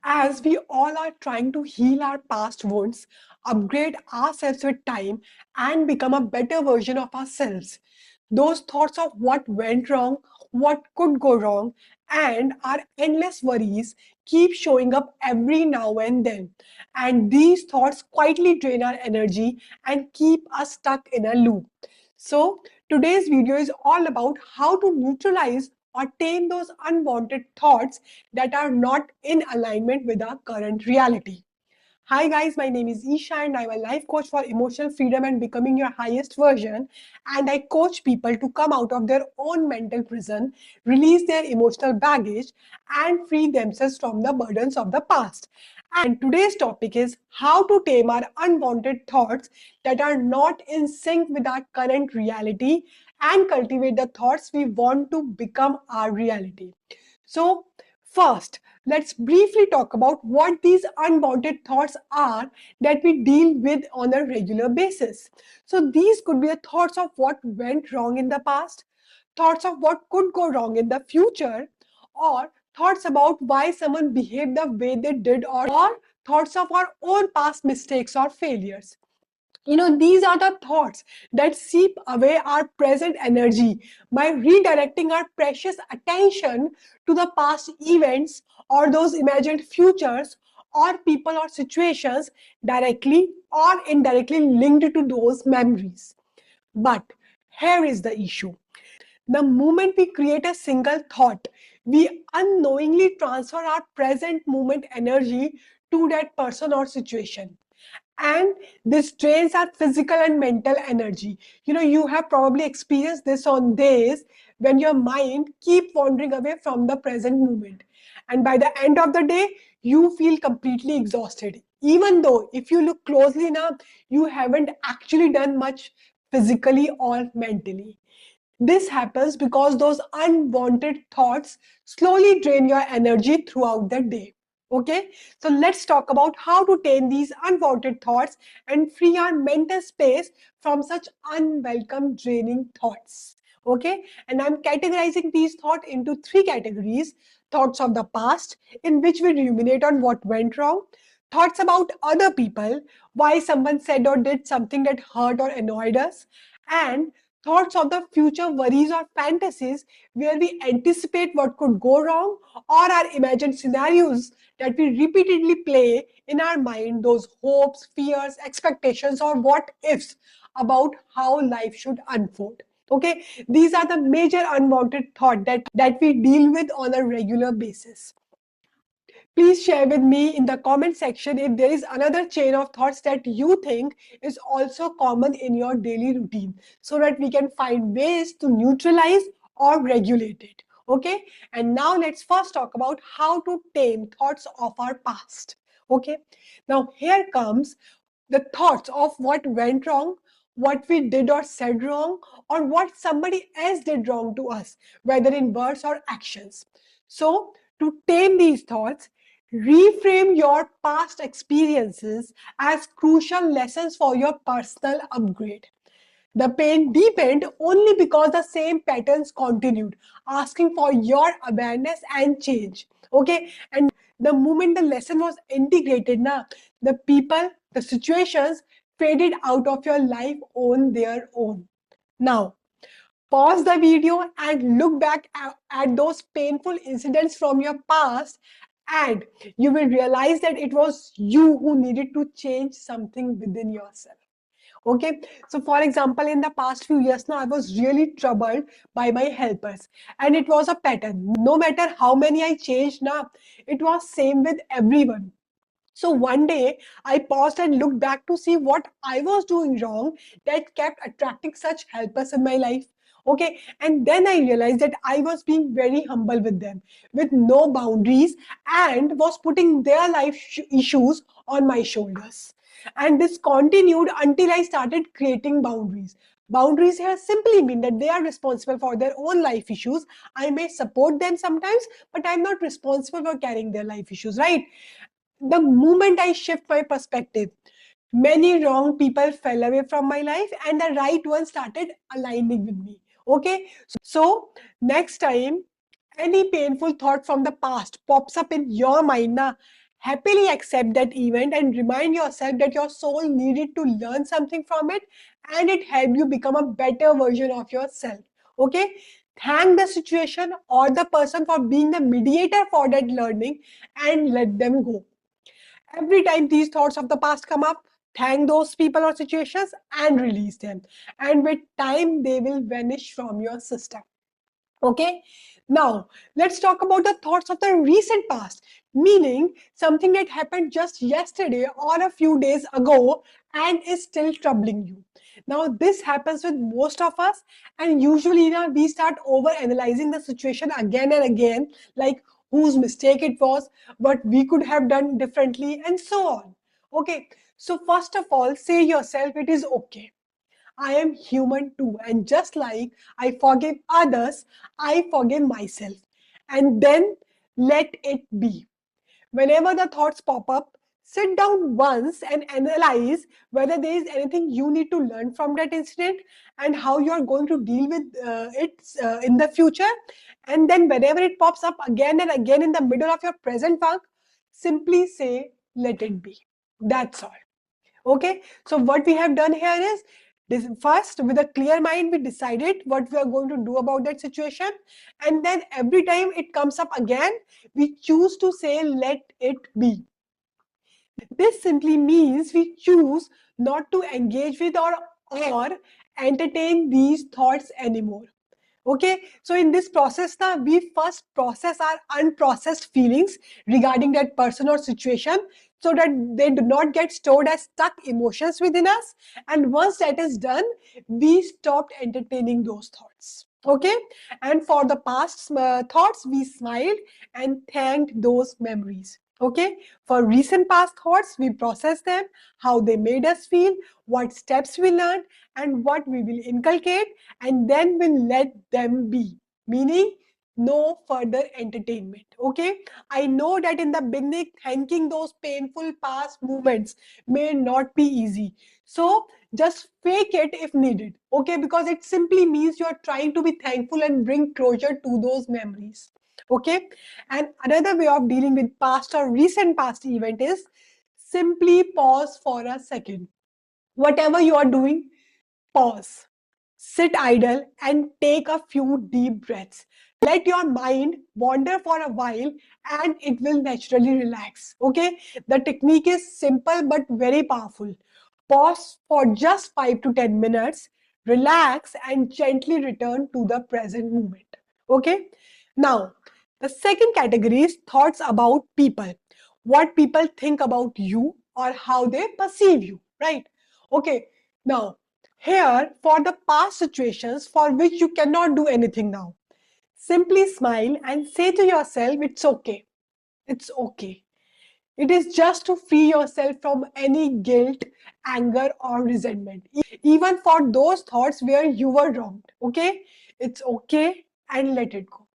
As we all are trying to heal our past wounds, upgrade ourselves with time, and become a better version of ourselves, those thoughts of what went wrong, what could go wrong, and our endless worries keep showing up every now and then. And these thoughts quietly drain our energy and keep us stuck in a loop. So, today's video is all about how to neutralize or tame those unwanted thoughts that are not in alignment with our current reality. Hi guys, my name is Isha and I'm a life coach for emotional freedom and becoming your highest version. And I coach people to come out of their own mental prison, release their emotional baggage, and free themselves from the burdens of the past. And today's topic is how to tame our unwanted thoughts that are not in sync with our current reality and cultivate the thoughts we want to become our reality. So, first, let's briefly talk about what these unwanted thoughts are that we deal with on a regular basis. So, these could be the thoughts of what went wrong in the past, thoughts of what could go wrong in the future, or thoughts about why someone behaved the way they did, or thoughts of our own past mistakes or failures. These are the thoughts that seep away our present energy by redirecting our precious attention to the past events or those imagined futures or people or situations directly or indirectly linked to those memories. But here is the issue. The moment we create a single thought, we unknowingly transfer our present moment energy to that person or situation. And this drains our physical and mental energy. You have probably experienced this on days when your mind keep wandering away from the present moment. And by the end of the day, you feel completely exhausted. Even though if you look closely enough, you haven't actually done much physically or mentally. This happens because those unwanted thoughts slowly drain your energy throughout the day. Okay, so let's talk about how to tame these unwanted thoughts and free our mental space from such unwelcome draining thoughts. Okay, and I'm categorizing these thoughts into three categories: thoughts of the past, in which we ruminate on what went wrong, thoughts about other people, why someone said or did something that hurt or annoyed us, and thoughts of the future, worries or fantasies where we anticipate what could go wrong, or our imagined scenarios that we repeatedly play in our mind, those hopes, fears, expectations, or what ifs about how life should unfold. Okay, these are the major unwanted thoughts that we deal with on a regular basis. Please share with me in the comment section if there is another chain of thoughts that you think is also common in your daily routine, so that we can find ways to neutralize or regulate it. Okay, and now let's first talk about how to tame thoughts of our past. Okay, now here comes the thoughts of what went wrong, what we did or said wrong, or what somebody else did wrong to us, whether in words or actions. So, to tame these thoughts, reframe your past experiences as crucial lessons for your personal upgrade. The pain deepened only because the same patterns continued, asking for your awareness and change. Okay, and the moment the lesson was integrated, the people, the situations faded out of your life on their own. Now, pause the video and look back at those painful incidents from your past, and you will realize that it was you who needed to change something within yourself. Okay, so for example, in the past few years now, I was really troubled by my helpers, and it was a pattern. No matter how many I changed now, it was same with everyone. So one day I paused and looked back to see what I was doing wrong that kept attracting such helpers in my life. Okay, and then I realized that I was being very humble with them, with no boundaries, and was putting their life issues on my shoulders. And this continued until I started creating boundaries. Boundaries here simply mean that they are responsible for their own life issues. I may support them sometimes, but I'm not responsible for carrying their life issues, right? The moment I shift my perspective, many wrong people fell away from my life and the right ones started aligning with me. Okay, so next time any painful thought from the past pops up in your mind, Happily accept that event and remind yourself that your soul needed to learn something from it and it helped you become a better version of yourself. Okay? Thank the situation or the person for being the mediator for that learning and let them go. Every time these thoughts of the past come up, thank those people or situations and release them. And with time, they will vanish from your system. Okay, now let's talk about the thoughts of the recent past, meaning something that happened just yesterday or a few days ago and is still troubling you. Now, this happens with most of us, and usually we start over analyzing the situation again and again, like whose mistake it was, what we could have done differently, and so on. Okay, so first of all, say yourself it is okay. I am human too, and just like I forgive others, I forgive myself. And then let it be. Whenever the thoughts pop up, sit down once and analyze whether there is anything you need to learn from that incident and how you are going to deal with it in the future. And then, whenever it pops up again and again in the middle of your present work, simply say, let it be. That's all. Okay, so what we have done here is this: first, with a clear mind, we decided what we are going to do about that situation, and then every time it comes up again, we choose to say, let it be. This simply means we choose not to engage with or entertain these thoughts anymore. Okay, so in this process now, we first process our unprocessed feelings regarding that person or situation so that they do not get stored as stuck emotions within us. And once that is done, we stopped entertaining those thoughts. Okay, and for the past thoughts, we smiled and thanked those memories. Okay, for recent past thoughts, we process them, how they made us feel, what steps we learned, and what we will inculcate, and then we'll let them be. Meaning, no further entertainment. Okay, I know that in the beginning, thanking those painful past moments may not be easy. So, just fake it if needed. Okay, because it simply means you are trying to be thankful and bring closure to those memories. Okay, and another way of dealing with past or recent past event is simply pause for a second. Whatever you are doing, pause, sit idle, and take a few deep breaths. Let your mind wander for a while and it will naturally relax. Okay, the technique is simple but very powerful. Pause for just 5 to 10 minutes, relax, and gently return to the present moment. Okay, now the second category is thoughts about people, what people think about you or how they perceive you, right? Okay, now here, for the past situations for which you cannot do anything now, simply smile and say to yourself, it's okay. It's okay. It is just to free yourself from any guilt, anger, or resentment. Even for those thoughts where you were wronged. Okay? It's okay and let it go.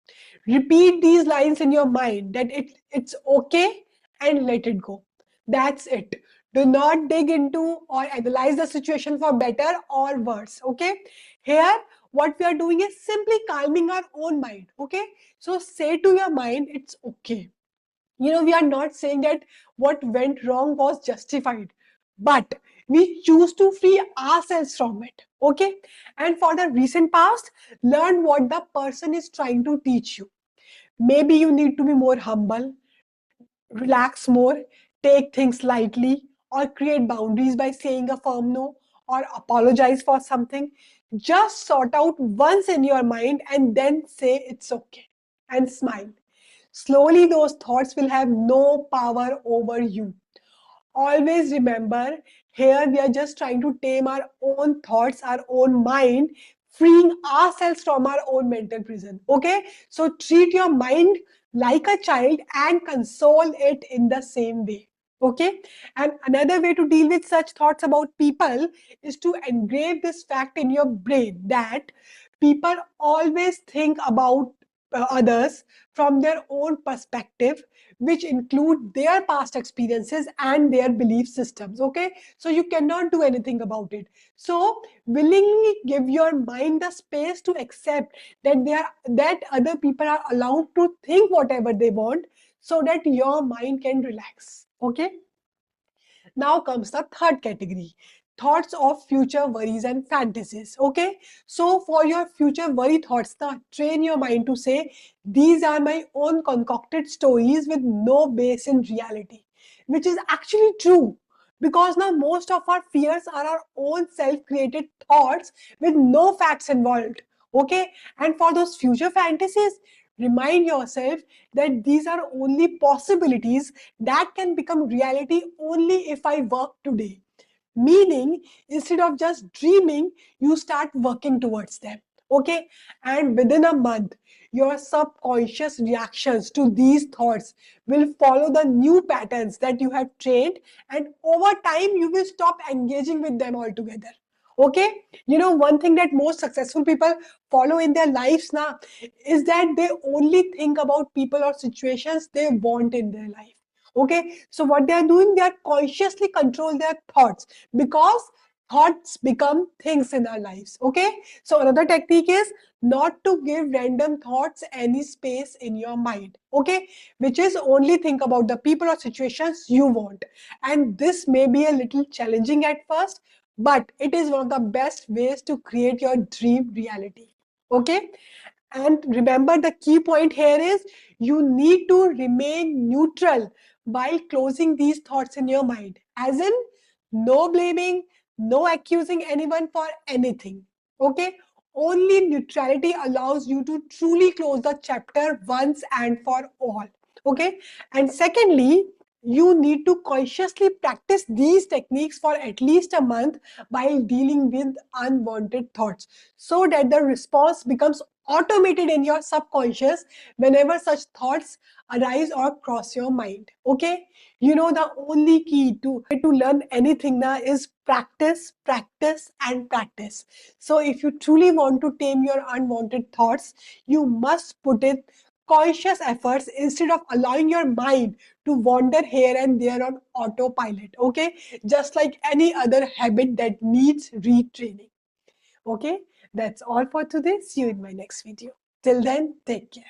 Repeat these lines in your mind that it's okay and let it go. That's it. Do not dig into or analyze the situation for better or worse. Okay? Here, what we are doing is simply calming our own mind. Okay? So say to your mind, it's okay. We are not saying that what went wrong was justified, but we choose to free ourselves from it. Okay, and for the recent past, learn what the person is trying to teach you. Maybe you need to be more humble, relax more, take things lightly, or create boundaries by saying a firm no or apologize for something. Just sort out once in your mind and then say it's okay and smile. Slowly, those thoughts will have no power over you. Always remember, here we are just trying to tame our own thoughts, our own mind, freeing ourselves from our own mental prison. Okay? So treat your mind like a child and console it in the same way. Okay? And another way to deal with such thoughts about people is to engrave this fact in your brain that people always think about others from their own perspective, which include their past experiences and their belief systems. Okay, so you cannot do anything about it. So willingly give your mind the space to accept that other people are allowed to think whatever they want. so that your mind can relax. Okay. Now comes the third category, thoughts of future worries and fantasies. Okay, so for your future worry thoughts, now train your mind to say, these are my own concocted stories with no base in reality, which is actually true. Because now most of our fears are our own self-created thoughts with no facts involved. Okay, and for those future fantasies, remind yourself that these are only possibilities that can become reality only if I work today. Meaning, instead of just dreaming, you start working towards them. Okay, and within a month, your subconscious reactions to these thoughts will follow the new patterns that you have trained, and over time, you will stop engaging with them altogether. Okay, you know, one thing that most successful people follow in their lives now is that they only think about people or situations they want in their life. Okay, so what they are doing, they are consciously control their thoughts, because thoughts become things in our lives. Okay, so another technique is not to give random thoughts any space in your mind. Okay, which is only think about the people or situations you want. And this may be a little challenging at first, but it is one of the best ways to create your dream reality. Okay, and remember, the key point here is you need to remain neutral while closing these thoughts in your mind. As in, no blaming, no accusing anyone for anything. Okay? Only neutrality allows you to truly close the chapter once and for all. Okay? And secondly, you need to consciously practice these techniques for at least a month while dealing with unwanted thoughts, so that the response becomes automated in your subconscious whenever such thoughts arise or cross your mind. Okay, you know, the only key to learn anything now is practice, practice and practice. So if you truly want to tame your unwanted thoughts, you must put in conscious efforts instead of allowing your mind to wander here and there on autopilot. Okay, just like any other habit that needs retraining. Okay, that's all for today. See you in my next video. Till then, take care.